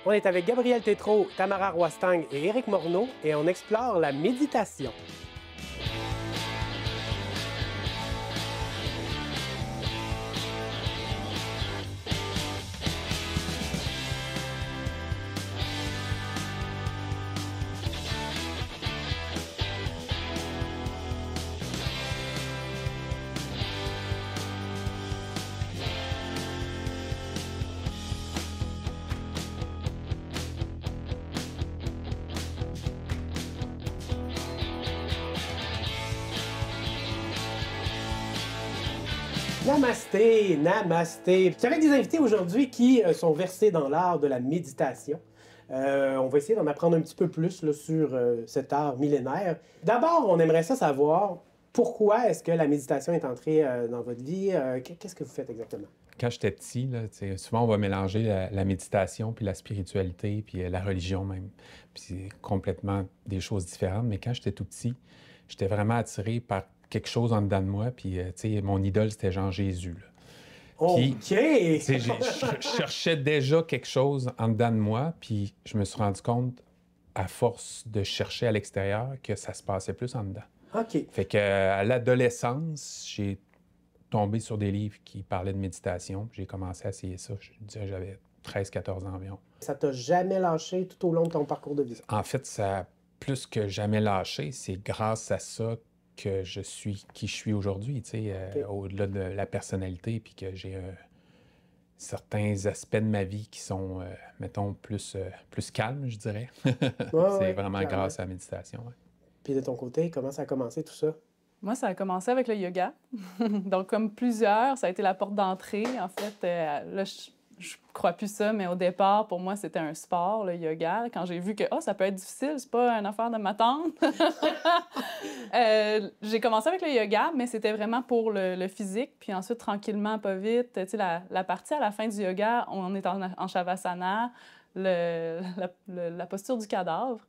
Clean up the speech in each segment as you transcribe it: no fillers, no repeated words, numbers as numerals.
On est avec Gabriel Tétrault, Tamara Roistang et Éric Morneau et on explore la méditation. Namasté, namasté. Tu avec des invités aujourd'hui qui sont versés dans l'art de la méditation. On va essayer d'en apprendre un petit peu plus là, sur cet art millénaire. D'abord, on aimerait savoir pourquoi est-ce que la méditation est entrée dans votre vie. Qu'est-ce que vous faites exactement? Quand j'étais petit, là, souvent on va mélanger la méditation puis la spiritualité puis la religion même. Puis c'est complètement des choses différentes. Mais quand j'étais tout petit, j'étais vraiment attiré par quelque chose en dedans de moi. Puis, mon idole, c'était Jean Jésus. Là. OK! Puis, je cherchais déjà quelque chose en dedans de moi. Puis, je me suis rendu compte, à force de chercher à l'extérieur, que ça se passait plus en dedans. OK. Fait qu'à l'adolescence, j'ai tombé sur des livres qui parlaient de méditation. J'ai commencé à essayer ça. Je dirais j'avais 13-14 ans environ. Ça t'a jamais lâché tout au long de ton parcours de vie? En fait, ça a plus que jamais lâché. C'est grâce à ça que je suis qui je suis aujourd'hui, okay. Au-delà de la personnalité, puis que j'ai certains aspects de ma vie qui sont, mettons, plus calmes, je dirais. C'est vraiment grâce à la méditation. Ouais. Puis de ton côté, comment ça a commencé tout ça? Moi, ça a commencé avec le yoga. Donc, comme plusieurs, ça a été la porte d'entrée. En fait, là, je crois plus ça, mais au départ, pour moi, c'était un sport, le yoga. Quand j'ai vu que ça peut être difficile, c'est pas une affaire de ma tante. J'ai commencé avec le yoga, mais c'était vraiment pour le physique. Puis ensuite, tranquillement, pas vite. Tu sais, la partie à la fin du yoga, on est en shavasana, la posture du cadavre.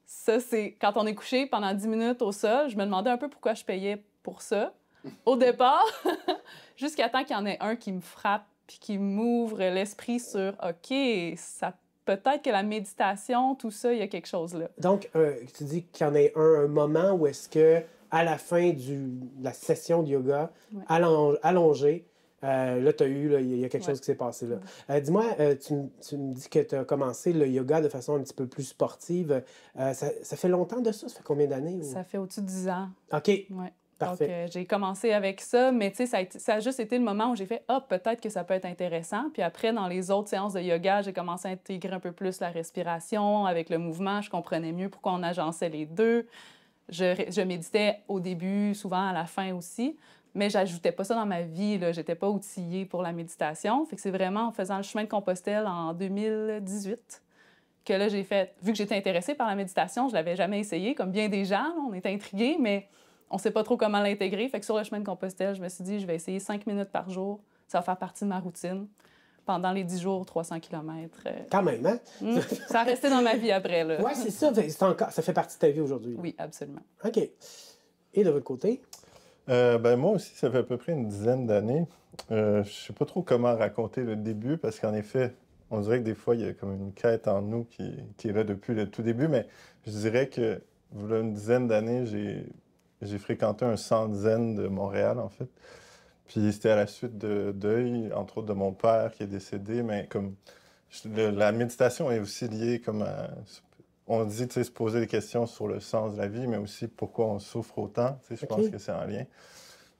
Ça, c'est quand on est couché pendant 10 minutes au sol. Je me demandais un peu pourquoi je payais pour ça, au départ, jusqu'à temps qu'il y en ait un qui me frappe puis qui m'ouvre l'esprit sur « OK, ça peut-être que la méditation, tout ça, il y a quelque chose là. » Donc, tu dis qu'il y en ait un moment où est-ce que à la fin de la session de yoga, ouais. allongé, là, tu as eu, il y a quelque chose qui s'est passé là. Ouais. Dis-moi, tu me dis que tu as commencé le yoga de façon un petit peu plus sportive. Ça fait longtemps de ça? Ça fait combien d'années? Ou... Ça fait au-dessus de 10 ans. OK. Ouais. Parfait. Donc, j'ai commencé avec ça, mais tu sais, ça a juste été le moment où j'ai fait « Ah, peut-être que ça peut être intéressant. » Puis après, dans les autres séances de yoga, j'ai commencé à intégrer un peu plus la respiration avec le mouvement. Je comprenais mieux pourquoi on agençait les deux. Je méditais au début, souvent à la fin aussi, mais j'ajoutais pas ça dans ma vie. Je n'étais pas outillée pour la méditation. Fait que c'est vraiment en faisant le chemin de Compostelle en 2018 que là, j'ai fait... Vu que j'étais intéressée par la méditation, je l'avais jamais essayé, comme bien des gens. Là, on était intrigués, mais... On ne sait pas trop comment l'intégrer. Fait que sur le chemin de Compostelle, je me suis dit, je vais essayer 5 minutes par jour. Ça va faire partie de ma routine. Pendant les 10 jours, 300 km. Quand même, hein? Ça a resté dans ma vie après, là. Oui, c'est ça. Ça fait partie de ta vie aujourd'hui. Oui, absolument. OK. Et de votre côté? Moi aussi, ça fait à peu près une dizaine d'années. Je ne sais pas trop comment raconter le début, parce qu'en effet, on dirait que des fois, il y a comme une quête en nous qui est là depuis le tout début. Mais je dirais que, voilà une dizaine d'années, j'ai fréquenté un centre zen de Montréal, en fait. Puis c'était à la suite de deuil, entre autres de mon père qui est décédé, mais comme la méditation est aussi liée comme à... On dit, tu sais, se poser des questions sur le sens de la vie, mais aussi pourquoi on souffre autant. Tu sais, je pense que c'est en lien.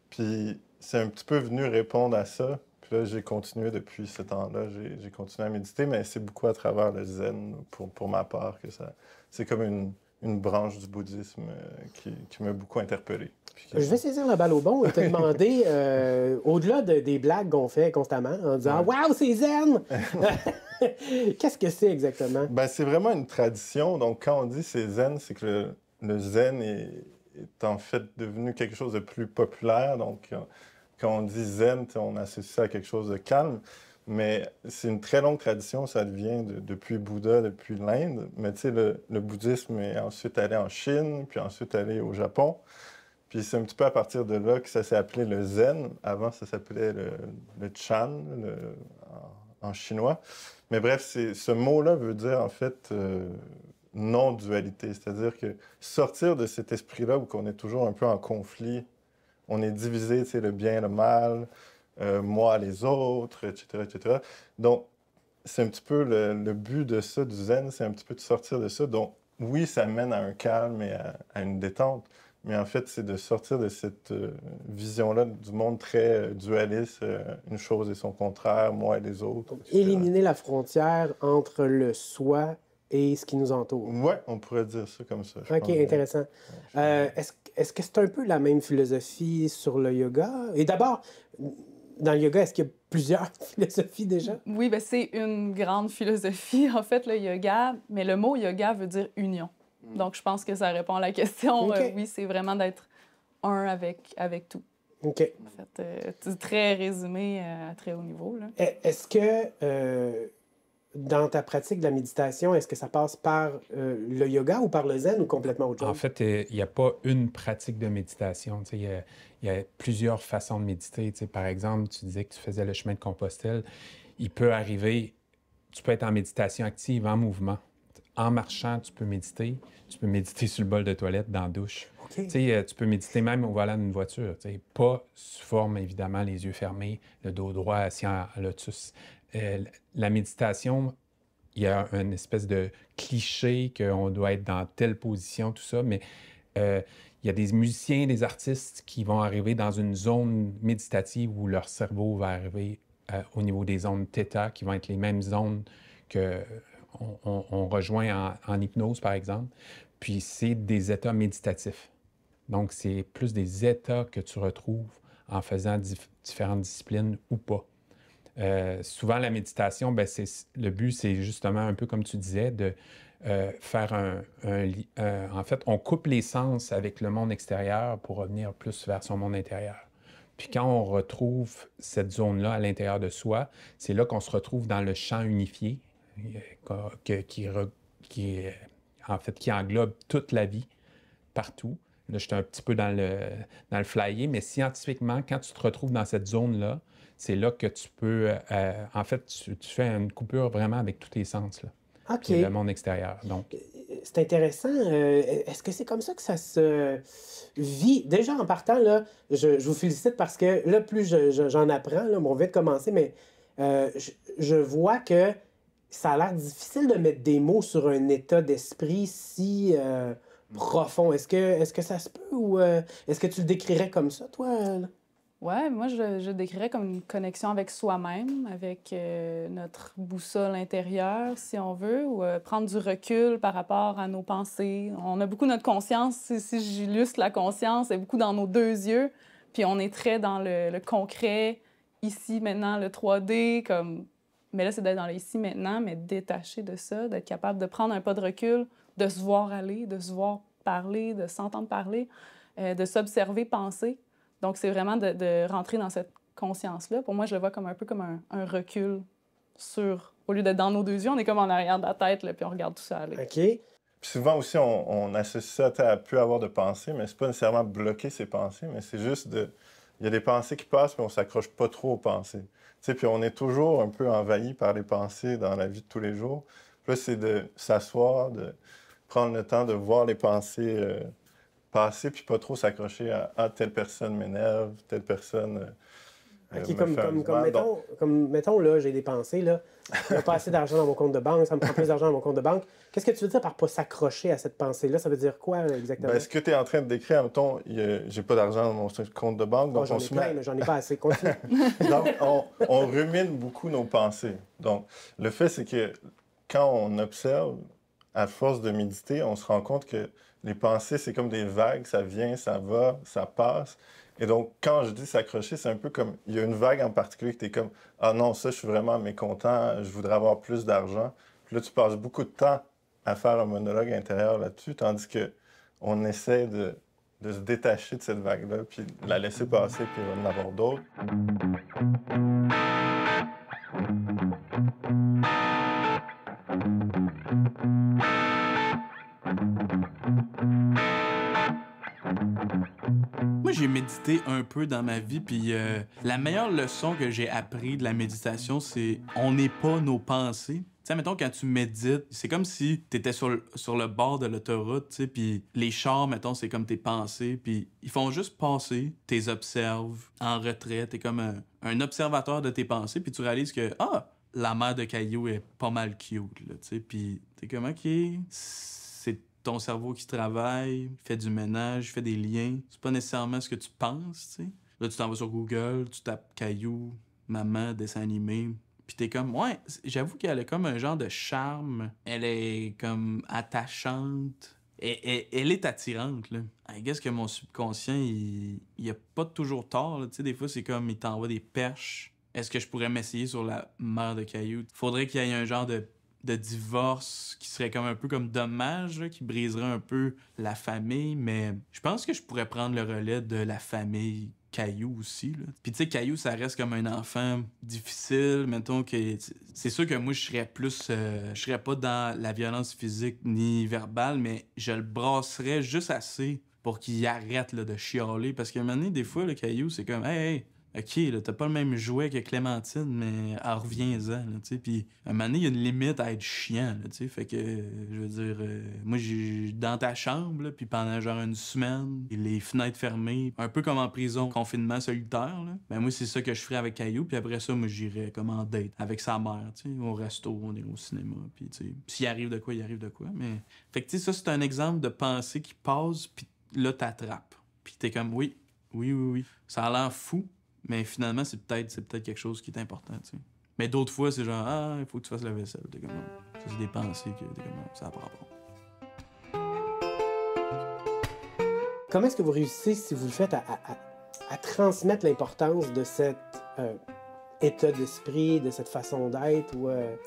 Puis c'est un petit peu venu répondre à ça. Puis là, j'ai continué depuis ce temps-là. J'ai continué à méditer, mais c'est beaucoup à travers le zen, pour ma part, que ça... C'est comme une branche du bouddhisme qui m'a beaucoup interpellé. Je vais saisir la balle au bon et te demander, au-delà des blagues qu'on fait constamment, en disant « Wow, c'est zen! » Qu'est-ce que c'est exactement? C'est vraiment une tradition. Donc, quand on dit c'est zen, c'est que le zen est en fait devenu quelque chose de plus populaire. Donc, quand on dit zen, on associe ça à quelque chose de calme. Mais c'est une très longue tradition, ça vient depuis Bouddha, depuis l'Inde. Mais tu sais, le bouddhisme est ensuite allé en Chine, puis ensuite allé au Japon. Puis c'est un petit peu à partir de là que ça s'est appelé le zen. Avant, ça s'appelait le chan, en chinois. Mais bref, ce mot-là veut dire en fait non-dualité, c'est-à-dire que sortir de cet esprit-là où on est toujours un peu en conflit, on est divisé, tu sais, le bien, le mal, moi, les autres, etc., etc. Donc, c'est un petit peu le but de ça, du zen, c'est un petit peu de sortir de ça. Donc, oui, ça mène à un calme et à une détente, mais en fait, c'est de sortir de cette vision-là du monde très dualiste, une chose et son contraire, moi et les autres. Donc, éliminer la frontière entre le soi et ce qui nous entoure. Ouais, on pourrait dire ça comme ça. OK, intéressant. Est-ce que c'est un peu la même philosophie sur le yoga? Et d'abord, dans le yoga, est-ce qu'il y a plusieurs philosophies déjà? Oui, ben c'est une grande philosophie, en fait, le yoga. Mais le mot yoga veut dire union. Donc, je pense que ça répond à la question. OK. Oui, c'est vraiment d'être un avec tout. OK. En fait, c'est très résumé à très haut niveau, là. Est-ce que dans ta pratique de la méditation, est-ce que ça passe par le yoga ou par le zen ou complètement autre chose? En fait, il n'y a pas une pratique de méditation. Il y a plusieurs façons de méditer. Par exemple, tu disais que tu faisais le chemin de Compostelle. Il peut arriver, tu peux être en méditation active, en mouvement. En marchant, tu peux méditer. Tu peux méditer sur le bol de toilette, dans la douche. OK. Tu peux méditer même au volant d'une voiture. Pas sous forme, évidemment, les yeux fermés, le dos droit assis en lotus. La méditation, il y a une espèce de cliché qu'on doit être dans telle position, tout ça, mais il y a des musiciens, des artistes qui vont arriver dans une zone méditative où leur cerveau va arriver au niveau des zones θ, qui vont être les mêmes zones qu'on rejoint en hypnose, par exemple. Puis c'est des états méditatifs. Donc, c'est plus des états que tu retrouves en faisant différentes disciplines ou pas. Souvent, la méditation, le but, c'est justement un peu comme tu disais, de faire en fait, on coupe les sens avec le monde extérieur pour revenir plus vers son monde intérieur. Puis quand on retrouve cette zone-là à l'intérieur de soi, c'est là qu'on se retrouve dans le champ unifié qui englobe toute la vie, partout. Là, je suis un petit peu dans le flyer, mais scientifiquement, quand tu te retrouves dans cette zone-là, c'est là que tu peux... en fait, tu fais une coupure vraiment avec tous tes sens, là. OK. Qui est le monde extérieur. Donc, c'est intéressant. Est-ce que c'est comme ça que ça se vit? Déjà, en partant, là, je vous félicite parce que là, plus j'en apprends, là, on vient de commencer, mais je vois que ça a l'air difficile de mettre des mots sur un état d'esprit si profond. Est-ce que ça se peut ou est-ce que tu le décrirais comme ça, toi? Ouais, moi, je décrirais comme une connexion avec soi-même, avec notre boussole intérieure, si on veut, ou prendre du recul par rapport à nos pensées. On a beaucoup notre conscience, si j'illustre la conscience, c'est beaucoup dans nos deux yeux, puis on est très dans le concret, ici, maintenant, le 3D, comme... Mais là, c'est d'être dans le ici, maintenant, mais détaché de ça, d'être capable de prendre un pas de recul, de se voir aller, de se voir parler, de s'entendre parler, de s'observer penser. Donc, c'est vraiment de rentrer dans cette conscience-là. Pour moi, je le vois comme un peu comme un recul sur... Au lieu d'être dans nos deux yeux, on est comme en arrière de la tête, là, puis on regarde tout ça aller. OK. Puis souvent aussi, on associe ça à plus avoir de pensées, mais c'est pas nécessairement bloquer ses pensées, mais c'est juste de... Il y a des pensées qui passent, mais on s'accroche pas trop aux pensées. Tu sais, puis on est toujours un peu envahi par les pensées dans la vie de tous les jours. Puis là, c'est de s'asseoir, de prendre le temps de voir les pensées passer, puis pas trop s'accrocher à telle personne m'énerve, telle personne OK, me fait un mal. mettons, là, j'ai des pensées, là. Il n'y a pas assez d'argent dans mon compte de banque, ça me prend plus d'argent dans mon compte de banque. Qu'est-ce que tu veux dire par pas s'accrocher à cette pensée-là? Ça veut dire quoi, exactement? Ben, ce que tu es en train de décrire, mettons, j'ai pas d'argent dans mon compte de banque, donc j'en ai plein, mais j'en ai pas assez. Continue. Donc, on rumine beaucoup nos pensées. Donc, le fait, c'est que quand on observe, à force de méditer, on se rend compte que les pensées, c'est comme des vagues, ça vient, ça va, ça passe. Et donc, quand je dis s'accrocher, c'est un peu comme, il y a une vague en particulier que tu es comme, ah non, ça, je suis vraiment mécontent, je voudrais avoir plus d'argent. Puis là, tu passes beaucoup de temps à faire un monologue intérieur là-dessus, tandis que on essaie de se détacher de cette vague-là, puis la laisser passer, puis en avoir d'autres. Moi, j'ai médité un peu dans ma vie, puis la meilleure leçon que j'ai appris de la méditation, c'est on n'est pas nos pensées. Tu sais, mettons, quand tu médites, c'est comme si tu étais sur le bord de l'autoroute, tu sais, puis les chars, mettons, c'est comme tes pensées, puis ils font juste passer, t'es observes en retrait, t'es comme un observateur de tes pensées, puis tu réalises que, la mère de Caillou est pas mal cute, là, tu sais, puis t'es comme, OK, c'est ton cerveau qui travaille, fait du ménage, fait des liens. C'est pas nécessairement ce que tu penses, tu sais. Là, tu t'en vas sur Google, tu tapes Caillou, maman, dessin animé, puis t'es comme, ouais, j'avoue qu'elle a comme un genre de charme. Elle est comme attachante. Elle est attirante, là. I guess que mon subconscient, il a pas toujours tort, là. Tu sais, des fois, c'est comme, il t'envoie des perches. Est-ce que je pourrais m'essayer sur la mère de Caillou? Faudrait qu'il y ait un genre de divorce qui serait comme un peu comme dommage, là, qui briserait un peu la famille, mais je pense que je pourrais prendre le relais de la famille Caillou aussi, là. Puis tu sais, Caillou, ça reste comme un enfant difficile, mettons que... C'est sûr que moi, je serais plus... je serais pas dans la violence physique ni verbale, mais je le brasserais juste assez pour qu'il arrête là, de chialer, parce qu'à un moment donné, des fois, le Caillou, c'est comme « Hey, OK, là, t'as pas le même jouet que Clémentine, mais reviens-en, là, tu sais. Puis, à un moment donné, il y a une limite à être chiant, là, tu sais. Fait que, je veux dire, moi, j'ai dans ta chambre, là, puis pendant genre une semaine, les fenêtres fermées, un peu comme en prison, confinement solitaire, là. Ben, moi, c'est ça que je ferais avec Caillou, puis après ça, moi, j'irais comme en date avec sa mère, tu sais, au resto, on est au cinéma, puis, tu sais, s'il arrive de quoi, il arrive de quoi. Mais, fait que, tu sais, ça, c'est un exemple de pensée qui passe, puis là, t'attrapes. Puis t'es comme, oui. Ça a l'air fou. Mais finalement, c'est peut-être quelque chose qui est important, tu sais. Mais d'autres fois, c'est genre, il faut que tu fasses la vaisselle. T'es comme, ça, c'est des pensées que t'es comme, ça n'a pas rapport. Comment est-ce que vous réussissez, si vous le faites, à transmettre l'importance de cet état d'esprit, de cette façon d'être? Ben,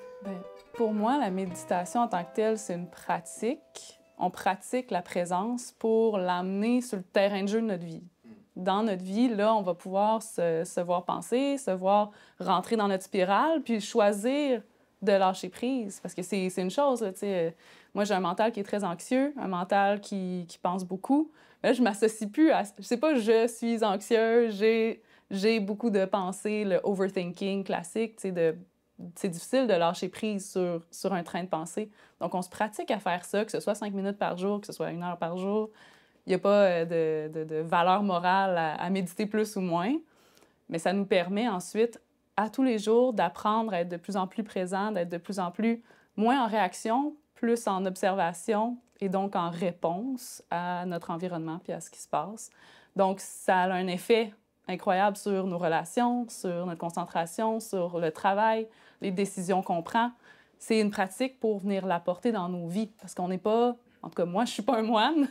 pour moi, la méditation en tant que telle, c'est une pratique. On pratique la présence pour l'amener sur le terrain de jeu de notre vie. Dans notre vie, là, on va pouvoir se voir penser, se voir rentrer dans notre spirale, puis choisir de lâcher prise. Parce que c'est une chose, tu sais. Moi, j'ai un mental qui est très anxieux, un mental qui pense beaucoup. Là, je m'associe plus à... Je sais pas, je suis anxieux, j'ai beaucoup de pensées, le overthinking classique, tu sais, c'est difficile de lâcher prise sur un train de pensée. Donc, on se pratique à faire ça, que ce soit 5 minutes par jour, que ce soit 1 heure par jour. Il n'y a pas de valeur morale à méditer plus ou moins, mais ça nous permet ensuite, à tous les jours, d'apprendre à être de plus en plus présent, d'être de plus en plus moins en réaction, plus en observation et donc en réponse à notre environnement puis à ce qui se passe. Donc, ça a un effet incroyable sur nos relations, sur notre concentration, sur le travail, les décisions qu'on prend. C'est une pratique pour venir l'apporter dans nos vies, parce qu'on n'est pas... En tout cas, moi, je suis pas un moine,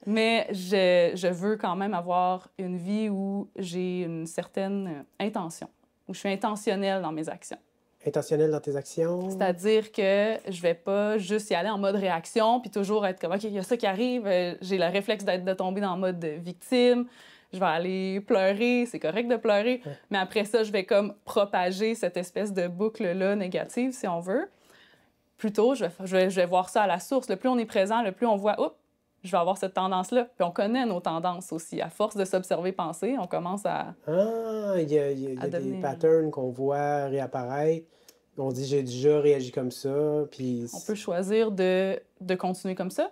mais je veux quand même avoir une vie où j'ai une certaine intention, où je suis intentionnelle dans mes actions. Intentionnelle dans tes actions? C'est-à-dire que je vais pas juste y aller en mode réaction, puis toujours être comme, OK, il y a ça qui arrive, j'ai le réflexe de tomber dans le mode victime, je vais aller pleurer, c'est correct de pleurer, mais après ça, je vais comme propager cette espèce de boucle-là négative, si on veut. Plutôt, je vais voir ça à la source. Le plus on est présent, le plus on voit, oups, je vais avoir cette tendance-là. Puis on connaît nos tendances aussi. À force de s'observer penser, on commence à... Il y a devenir... des patterns qu'on voit réapparaître. On dit, j'ai déjà réagi comme ça, puis... On peut choisir de continuer comme ça,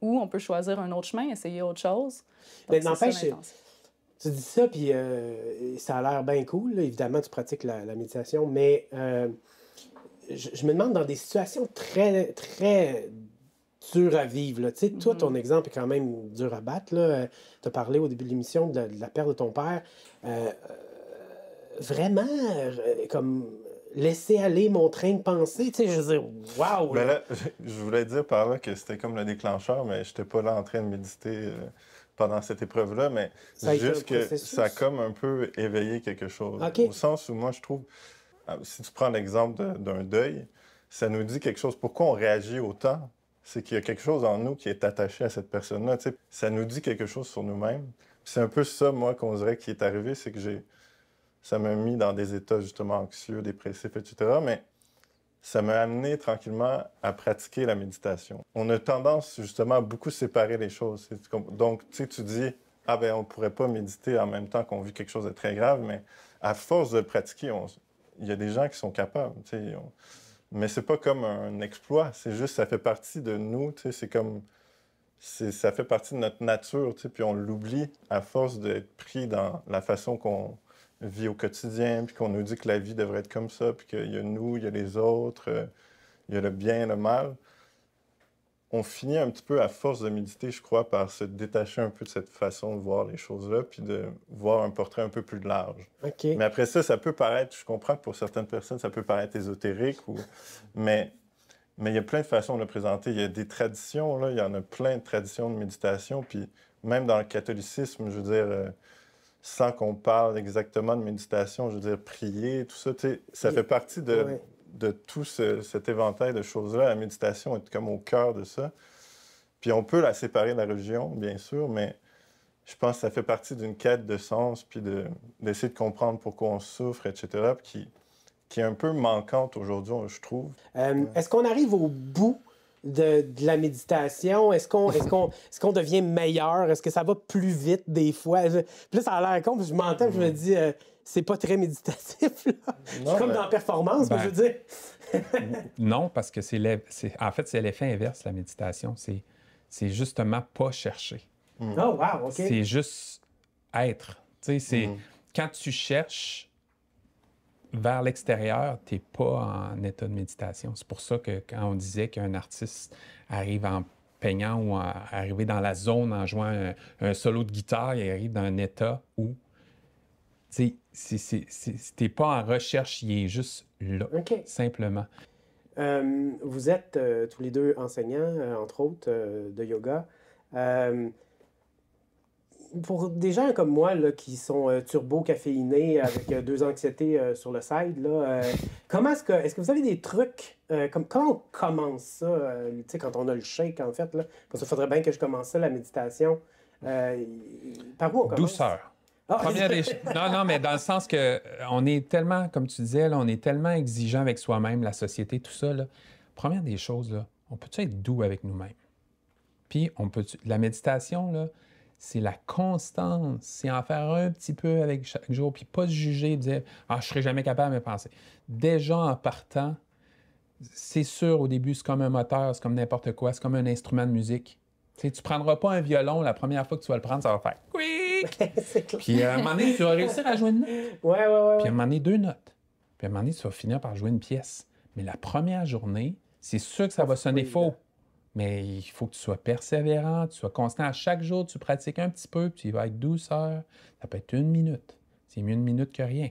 ou on peut choisir un autre chemin, essayer autre chose. Mais n'empêche, tu dis ça, puis ça a l'air bien cool. Là. Évidemment, tu pratiques la méditation, mais... Je me demande, dans des situations très, très dures à vivre, là. Tu sais, toi, ton exemple est quand même dur à battre. Tu as parlé au début de l'émission de la perte de ton père. Vraiment, comme laisser aller mon train de pensée, tu sais, je veux dire, waouh! Ben là, je voulais dire par là que c'était comme le déclencheur, mais je n'étais pas là en train de méditer pendant cette épreuve-là, mais juste que ça a comme un peu éveillé quelque chose. Okay. Au sens où moi, je trouve... Si tu prends l'exemple d'un deuil, ça nous dit quelque chose. Pourquoi on réagit autant? C'est qu'il y a quelque chose en nous qui est attaché à cette personne-là. Tu sais, ça nous dit quelque chose sur nous-mêmes. C'est un peu ça, moi, qu'on dirait qui est arrivé, c'est que ça m'a mis dans des états justement anxieux, dépressifs, etc. Mais ça m'a amené tranquillement à pratiquer la méditation. On a tendance justement à beaucoup séparer les choses. Donc, tu sais, tu dis, ah ben on pourrait pas méditer en même temps qu'on vit quelque chose de très grave, mais à force de le pratiquer, il y a des gens qui sont capables, tu sais. Mais c'est pas comme un exploit, c'est juste, ça fait partie de nous, tu sais, c'est comme... ça fait partie de notre nature, tu sais, puis on l'oublie à force d'être pris dans la façon qu'on vit au quotidien, puis qu'on nous dit que la vie devrait être comme ça, puis qu'il y a nous, il y a les autres, il y a le bien et le mal. On finit un petit peu, à force de méditer, je crois, par se détacher un peu de cette façon de voir les choses-là, puis de voir un portrait un peu plus large. OK. Mais après ça peut paraître, je comprends que pour certaines personnes, ça peut paraître ésotérique, mais il y a plein de façons de le présenter. Il y a des traditions, là, il y en a plein de traditions de méditation, puis même dans le catholicisme, je veux dire, sans qu'on parle exactement de méditation, je veux dire, prier, tout ça, tu sais, ça fait partie de tout cet éventail de choses-là. La méditation est comme au cœur de ça. Puis on peut la séparer de la religion, bien sûr, mais je pense que ça fait partie d'une quête de sens, puis d'essayer de comprendre pourquoi on souffre, etc., puis qui est un peu manquante aujourd'hui, je trouve. Est-ce qu'on arrive au bout de la méditation? Est-ce qu'on devient meilleur? Est-ce que ça va plus vite des fois? Puis là, ça a l'air con, je m'entends, je me dis, c'est pas très méditatif, là. Je suis comme dans la performance, mais je veux dire... Non, parce que en fait, c'est l'effet inverse, la méditation. C'est justement pas chercher. Oh, wow, OK. C'est juste être. Tu sais, quand tu cherches vers l'extérieur, tu n'es pas en état de méditation. C'est pour ça que quand on disait qu'un artiste arrive en peignant ou arriver dans la zone en jouant un solo de guitare, il arrive dans un état où tu n'es pas en recherche, il est juste là, simplement. Vous êtes tous les deux enseignants, entre autres, de yoga. Pour des gens comme moi là, qui sont turbo-caféinés avec 2 anxiétés sur le side, là, est-ce que vous avez des trucs? Comment on commence ça? Tu sais, quand on a le shake, en fait, là, parce qu'il faudrait bien que je commence ça, la méditation. Par où on commence? Douceur. Non, mais dans le sens que on est tellement, comme tu disais, là, on est tellement exigeant avec soi-même, la société, tout ça. Là. Première des choses, là, on peut-tu être doux avec nous-mêmes? Puis, la méditation, là, c'est la constance. C'est en faire un petit peu avec chaque jour, puis pas se juger, dire « Ah, je serai jamais capable de me penser. » Déjà, en partant, c'est sûr, au début, c'est comme un moteur, c'est comme n'importe quoi, c'est comme un instrument de musique. Tu ne prendras pas un violon, la première fois que tu vas le prendre, ça va faire « quick ». Puis à un moment donné, tu vas réussir à jouer une note. Ouais. Puis à un moment donné, 2 notes. Puis à un moment donné, tu vas finir par jouer une pièce. Mais la première journée, c'est sûr que ça va sonner faux. Mais il faut que tu sois persévérant, tu sois constant. À chaque jour, tu pratiques un petit peu, puis tu vas avec douceur. Ça peut être 1 minute. C'est mieux 1 minute que rien.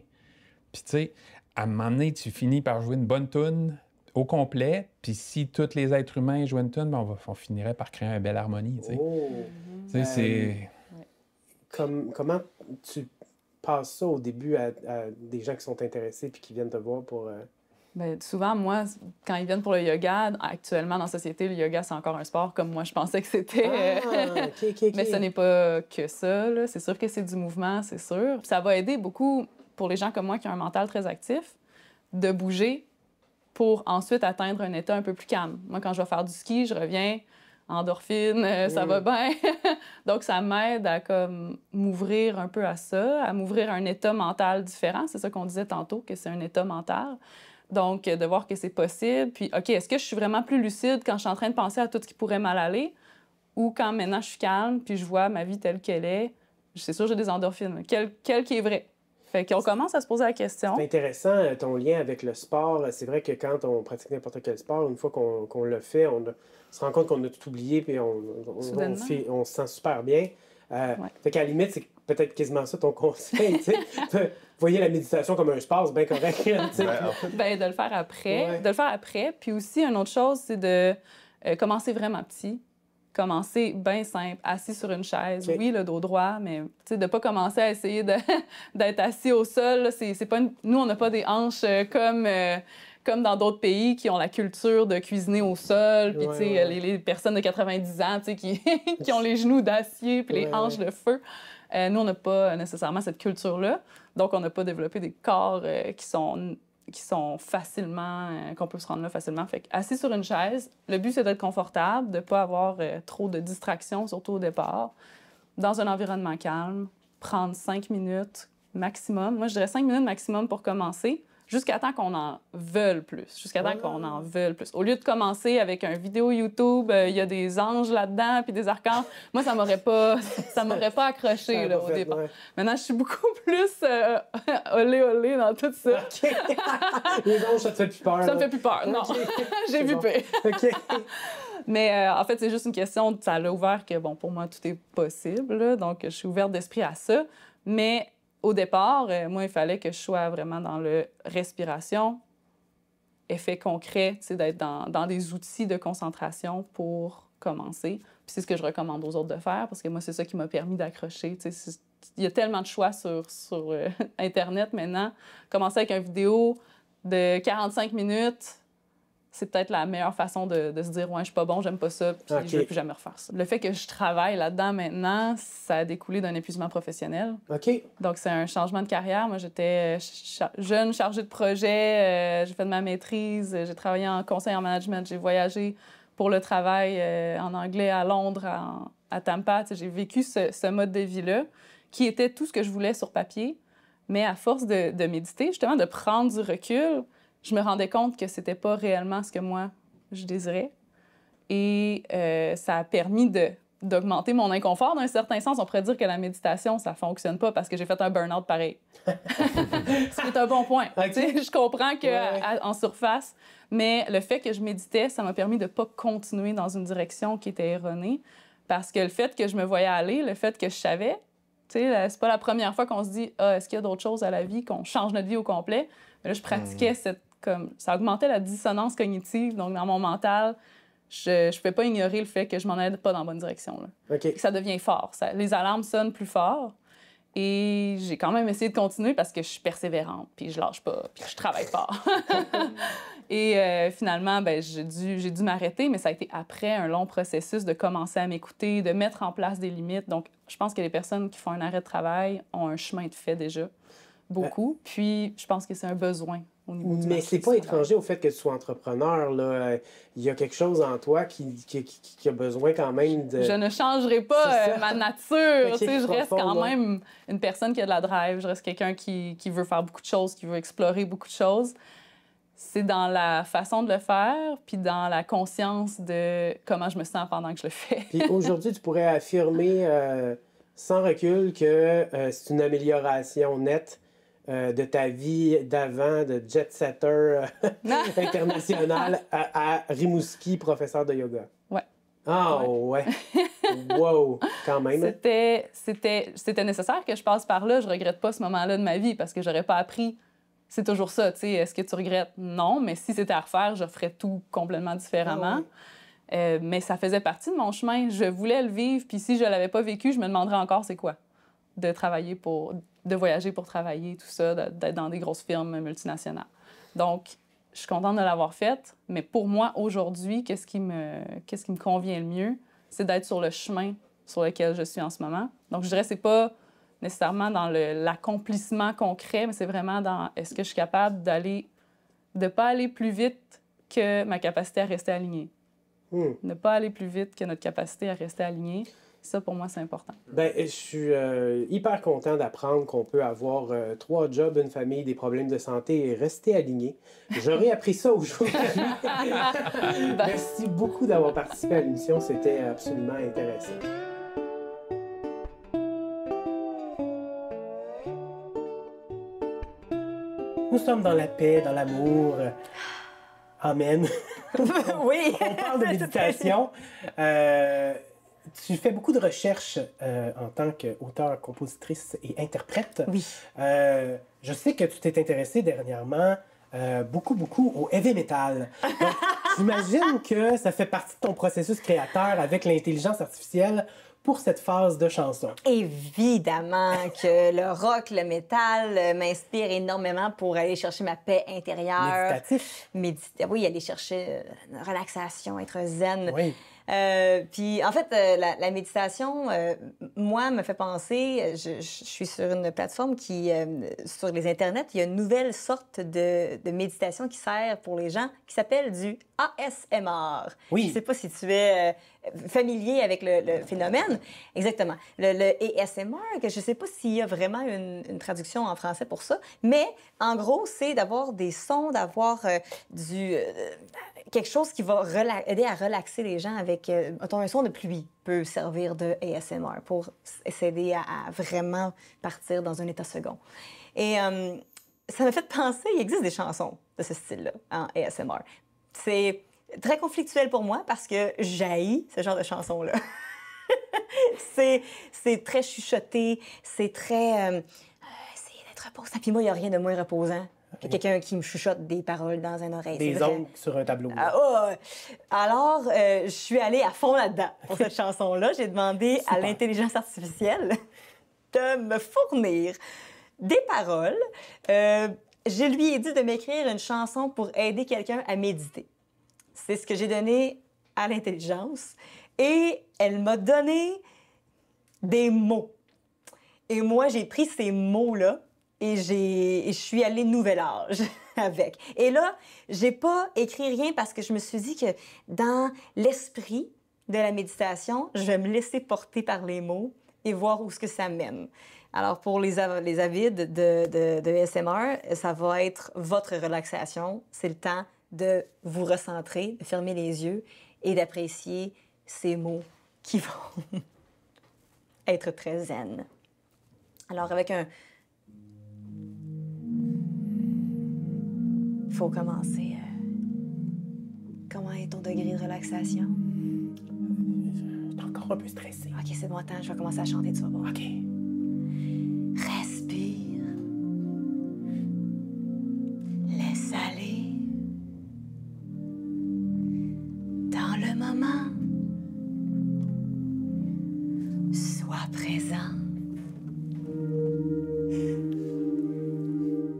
Puis tu sais, à un moment donné, tu finis par jouer une bonne toune au complet. Puis si tous les êtres humains jouent une toune, on finirait par créer une belle harmonie. Tu sais. Tu sais, c'est... Comment tu passes ça au début à des gens qui sont intéressés puis qui viennent te voir pour... Bien, souvent, moi, quand ils viennent pour le yoga, actuellement, dans la société, le yoga, c'est encore un sport comme moi, je pensais que c'était. OK. Mais ce n'est pas que ça, là. C'est sûr que c'est du mouvement, c'est sûr. Puis ça va aider beaucoup, pour les gens comme moi qui ont un mental très actif, de bouger pour ensuite atteindre un état un peu plus calme. Moi, quand je vais faire du ski, je reviens, endorphine, ça va bien. Donc, ça m'aide à comme m'ouvrir un peu à ça, à m'ouvrir à un état mental différent. C'est ça qu'on disait tantôt, que c'est un état mental. Donc, de voir que c'est possible. Puis, OK, est-ce que je suis vraiment plus lucide quand je suis en train de penser à tout ce qui pourrait mal aller ou quand maintenant je suis calme puis je vois ma vie telle qu'elle est? C'est sûr, j'ai des endorphines. Quel qui est vrai? Fait qu'on commence à se poser la question. C'est intéressant, ton lien avec le sport. C'est vrai que quand on pratique n'importe quel sport, une fois qu'on le fait, on se rend compte qu'on a tout oublié puis on se sent super bien. Fait qu'à la limite, c'est peut-être quasiment ça ton conseil. Voyez la méditation comme un sport, c'est bien correct. De le faire après. Ouais. De le faire après. Puis aussi, une autre chose, c'est de commencer vraiment petit. Commencer bien simple, assis sur une chaise. Okay. Oui, le dos droit, mais de ne pas commencer à essayer d'être assis au sol. Là, c'est pas Nous, on n'a pas des hanches comme dans d'autres pays qui ont la culture de cuisiner au sol. Puis, les personnes de 90 ans qui ont les genoux d'acier puis les hanches de feu. Nous, on n'a pas nécessairement cette culture-là. Donc, on n'a pas développé des corps qui sont qui sont facilement, qu'on peut se rendre là facilement. Fait assis sur une chaise, le but, c'est d'être confortable, de ne pas avoir trop de distractions, surtout au départ, dans un environnement calme, prendre 5 minutes maximum. Moi, je dirais 5 minutes maximum pour commencer, jusqu'à temps qu'on en veuille plus. Jusqu'à temps qu'on en veuille plus. Au lieu de commencer avec une vidéo YouTube, il y a des anges là-dedans puis des archanges, moi, ça m'aurait pas accroché là, au départ. Ouais. Maintenant, je suis beaucoup plus olé dans tout ça. Okay. Les anges, ça te fait plus peur? Ça me fait plus peur, non. Okay. J'ai vu pire. OK. Mais en fait, c'est juste une question, ça l'a ouvert que, bon, pour moi, tout est possible. Là, donc, je suis ouverte d'esprit à ça. Mais au départ, moi, il fallait que je sois vraiment dans le respiration, effet concret, d'être dans des outils de concentration pour commencer. Puis c'est ce que je recommande aux autres de faire, parce que moi, c'est ça qui m'a permis d'accrocher. Il y a tellement de choix sur Internet maintenant. Commencer avec une vidéo de 45 minutes, c'est peut-être la meilleure façon de se dire « Ouais, je suis pas bon, j'aime pas ça, puis je veux plus jamais refaire ça ». Le fait que je travaille là-dedans maintenant, ça a découlé d'un épuisement professionnel. OK. Donc, c'est un changement de carrière. Moi, j'étais jeune chargée de projet, j'ai fait de ma maîtrise, j'ai travaillé en conseil en management, j'ai voyagé pour le travail en anglais à Londres, à Tampa. J'ai vécu ce mode de vie-là, qui était tout ce que je voulais sur papier. Mais à force de méditer, justement, de prendre du recul, je me rendais compte que c'était pas réellement ce que moi, je désirais. Et ça a permis d'augmenter mon inconfort d'un certain sens. On pourrait dire que la méditation, ça fonctionne pas parce que j'ai fait un burn-out pareil. C'est un bon point. Okay. Je comprends qu'en surface, mais le fait que je méditais, ça m'a permis de pas continuer dans une direction qui était erronée. Parce que le fait que je me voyais aller, le fait que je savais, c'est pas la première fois qu'on se dit « Ah, est-ce qu'il y a d'autres choses à la vie, qu'on change notre vie au complet? » Mais là, je pratiquais ça augmentait la dissonance cognitive. Donc, dans mon mental, je ne pouvais pas ignorer le fait que je m'en allais pas dans la bonne direction. Là. Okay. Ça devient fort. Les alarmes sonnent plus fort. Et j'ai quand même essayé de continuer parce que je suis persévérante, puis je lâche pas, puis je travaille fort. Et finalement, j'ai dû m'arrêter, mais ça a été après un long processus de commencer à m'écouter, de mettre en place des limites. Donc, je pense que les personnes qui font un arrêt de travail ont un chemin de fait déjà, beaucoup. Puis, je pense que c'est un besoin. Mais c'est pas étranger au fait que tu sois entrepreneur. Là. Il y a quelque chose en toi qui a besoin quand même de... Je ne changerai pas ma nature. Okay, je reste quand même une personne qui a de la drive. Je reste quelqu'un qui veut faire beaucoup de choses, qui veut explorer beaucoup de choses. C'est dans la façon de le faire, puis dans la conscience de comment je me sens pendant que je le fais. Puis aujourd'hui, tu pourrais affirmer sans recul que c'est une amélioration nette de ta vie d'avant, de jet-setter international à Rimouski, professeur de yoga. Ouais. Ah, ouais. Wow, quand même. C'était nécessaire que je passe par là. Je regrette pas ce moment-là de ma vie parce que j'aurais pas appris. C'est toujours ça, tu sais. Est-ce que tu regrettes? Non, mais si c'était à refaire, je ferais tout complètement différemment. Ah ouais. Mais ça faisait partie de mon chemin. Je voulais le vivre, puis si je l'avais pas vécu, je me demanderais encore c'est quoi de voyager pour travailler, tout ça, d'être dans des grosses firmes multinationales. Donc, je suis contente de l'avoir faite, mais pour moi, aujourd'hui, qu'est-ce qui me convient le mieux, c'est d'être sur le chemin sur lequel je suis en ce moment. Donc, je dirais que c'est pas nécessairement dans l'accomplissement concret, mais c'est vraiment dans est-ce que je suis capable de pas aller plus vite que ma capacité à rester alignée. Ne pas aller plus vite que notre capacité à rester alignée. Ça, pour moi, c'est important. Bien, je suis hyper content d'apprendre qu'on peut avoir 3 jobs, une famille, des problèmes de santé et rester aligné. J'aurais appris ça aujourd'hui. Merci beaucoup d'avoir participé à l'émission. C'était absolument intéressant. Nous sommes dans la paix, dans l'amour. Amen. Oui. On parle de méditation. Tu fais beaucoup de recherches en tant qu'auteur, compositrice et interprète. Oui. Je sais que tu t'es intéressée dernièrement beaucoup au heavy metal. Donc, j'imagine que ça fait partie de ton processus créateur avec l'intelligence artificielle pour cette phase de chanson. Évidemment que le rock, le métal m'inspire énormément pour aller chercher ma paix intérieure. Méditatif. Oui, aller chercher une relaxation, être zen. Oui. Puis, en fait, la méditation, moi, me fait penser, je suis sur une plateforme qui, sur les internets, il y a une nouvelle sorte de méditation qui sert pour les gens, qui s'appelle du ASMR. Oui. Je ne sais pas si tu es familier avec le phénomène. Exactement. Le ASMR, que je ne sais pas s'il y a vraiment une traduction en français pour ça, mais en gros, c'est d'avoir des sons, d'avoir quelque chose qui va aider à relaxer les gens avec, mettons, un son de pluie peut servir de ASMR pour s'aider à vraiment partir dans un état second. Et ça m'a fait penser, il existe des chansons de ce style-là en ASMR. C'est très conflictuel pour moi parce que j'haïs ce genre de chansons-là. c'est très chuchoté, c'est très... c'est d'être reposant. Puis moi, il n'y a rien de moins reposant que quelqu'un qui me chuchote des paroles dans une oreille. Des ongles sur un tableau. Alors, je suis allée à fond là-dedans pour cette chanson-là. J'ai demandé à l'intelligence artificielle de me fournir des paroles. Je lui ai dit de m'écrire une chanson pour aider quelqu'un à méditer. C'est ce que j'ai donné à l'intelligence. Et elle m'a donné des mots. Et moi, j'ai pris ces mots-là et je suis allée nouvel âge avec. Et là, j'ai pas écrit rien parce que je me suis dit que dans l'esprit de la méditation, je vais me laisser porter par les mots et voir où ce que ça mène. Alors, pour les avides de ASMR, ça va être votre relaxation. C'est le temps de vous recentrer, de fermer les yeux et d'apprécier ces mots qui vont être très zen. Alors, avec un... Il faut commencer. Comment est ton degré de relaxation? Je suis encore un peu stressée. OK, c'est bon, attends, je vais commencer à chanter, tu vas voir. OK. Respire. Laisse aller. Dans le moment. Sois présent.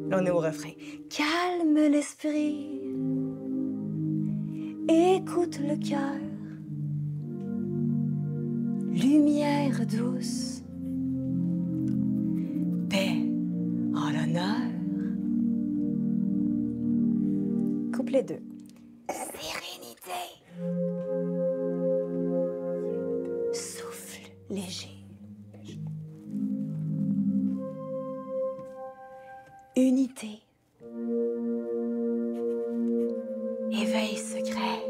Là, on est au refrain. Calme l'esprit. Écoute le cœur. Lumière douce. Paix en l'honneur. Couplet 2. Sérénité. Souffle léger. Unité. Éveil secret.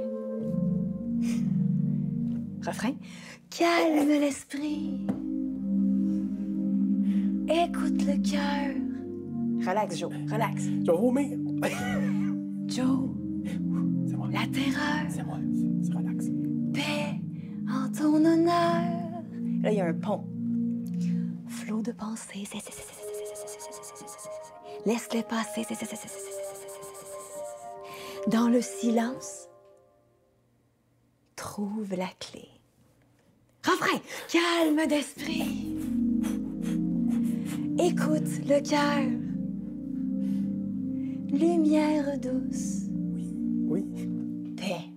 Refrain. Calme l'esprit. Écoute le cœur. Relax, Joe. Relax. Je vais vomir. Joe. C'est moi. La terreur. C'est moi. C'est relax. Paix en ton honneur. Là, il y a un pont. Flot de pensées. Laisse-les passer. Dans le silence, trouve la clé. Refrain. Calme d'esprit. Écoute le cœur. Lumière douce. Oui. Paix.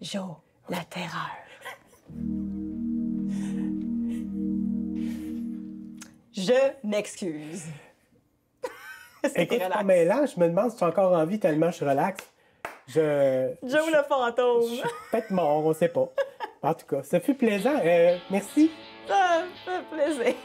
Joe, la terreur. Je m'excuse. Écoute, mais là, je me demande si tu as encore envie tellement je suis relax. Joe le fantôme. Je suis peut-être mort, on sait pas. En tout cas, ça fut plaisant. Merci. Ça fait plaisir.